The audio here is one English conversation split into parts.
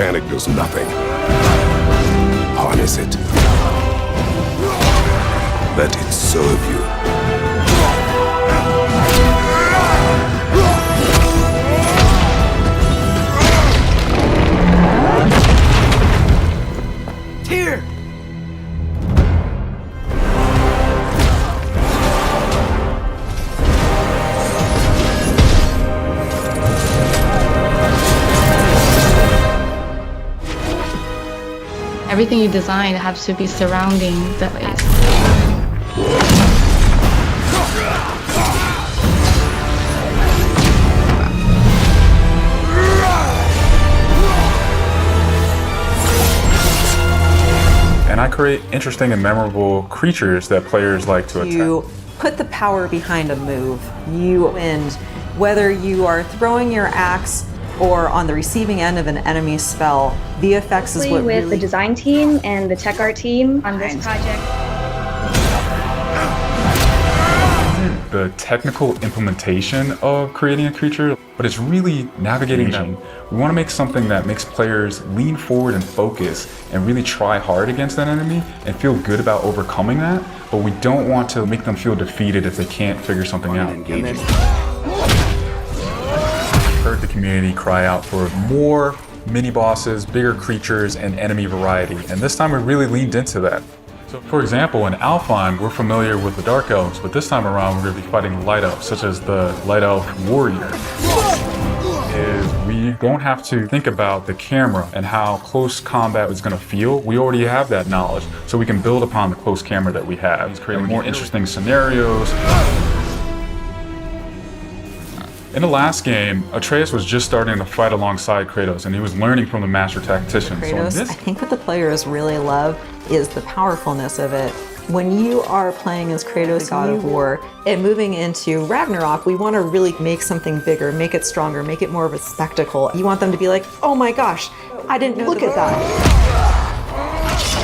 Panic does nothing. Harness it. Let it serve you. Here! Everything you design has to be surrounding the place. And I create interesting and memorable creatures that players like to attack. You put the power behind a move. You win. Whether you are throwing your axe or on the receiving end of an enemy spell, VFX is what with the design team and the tech art team on this project. The technical implementation of creating a creature, but it's really navigating them. We want to make something that makes players lean forward and focus and really try hard against that enemy and feel good about overcoming that, but we don't want to make them feel defeated if they can't figure something out. Heard the community cry out for more mini bosses, bigger creatures, and enemy variety, and this time we really leaned into that. So, for example, in Alfheim, we're familiar with the Dark Elves, but this time around we're going to be fighting Light Elves, such as the Light Elf Warrior. We don't have to think about the camera and how close combat is going to feel. We already have that knowledge, so we can build upon the close camera that we have. It's creating more interesting scenarios. In the last game, Atreus was just starting to fight alongside Kratos, and he was learning from the Master Tactician. Kratos, I think what the players really love is the powerfulness of it. When you are playing as Kratos, God of War, and moving into Ragnarok, we want to really make something bigger, make it stronger, make it more of a spectacle. You want them to be like, oh my gosh, I didn't know. Look at that.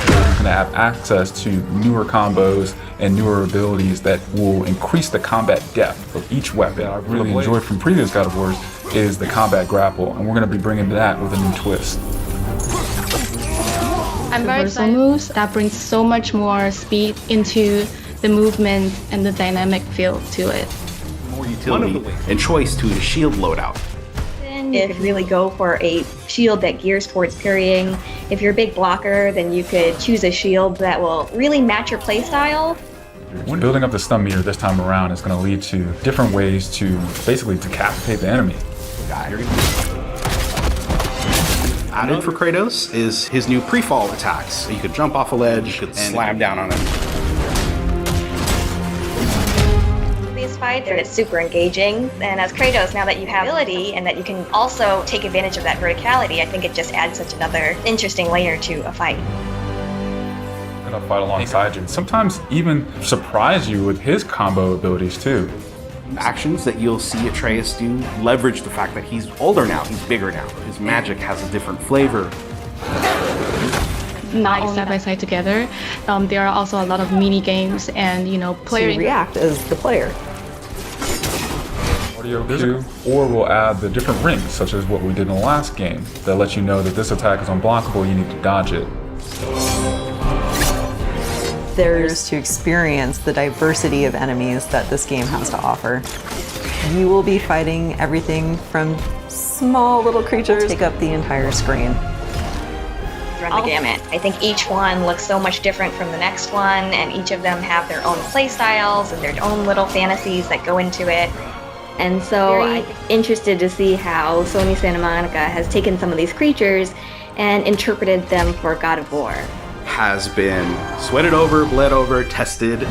You're going to have access to newer combos and newer abilities that will increase the combat depth of each weapon. I really enjoyed from previous God of Wars is the combat grapple, and we're going to be bringing that with a new twist. I'm very excited. Moves that brings so much more speed into the movement and the dynamic feel to it. More utility and choice to the shield loadout. You could really go for a shield that gears towards parrying. If you're a big blocker, then you could choose a shield that will really match your playstyle. When building up the stun meter this time around is going to lead to different ways to basically decapitate the enemy. Added for Kratos is his new pre-fall attacks. You could jump off a ledge and slam down on him. These fights, it's super engaging, and as Kratos, now that you have ability and that you can also take advantage of that verticality, I think it just adds such another interesting layer to a fight. Gonna fight alongside you, and sometimes even surprise you with his combo abilities too. Actions that you'll see Atreus do leverage the fact that he's older now, he's bigger now. His magic has a different flavor. Not all side by side together. There are also a lot of mini games and player to react as the player. Audio cue, or we'll add the different rings, such as what we did in the last game, that let you know that this attack is unblockable, you need to dodge it. There's to experience the diversity of enemies that this game has to offer. You will be fighting everything from small little creatures to take up the entire screen. Run the gamut. I think each one looks so much different from the next one, and each of them have their own play styles and their own little fantasies that go into it. And so I'm interested to see how Sony Santa Monica has taken some of these creatures and interpreted them for God of War. Has been sweated over, bled over, tested.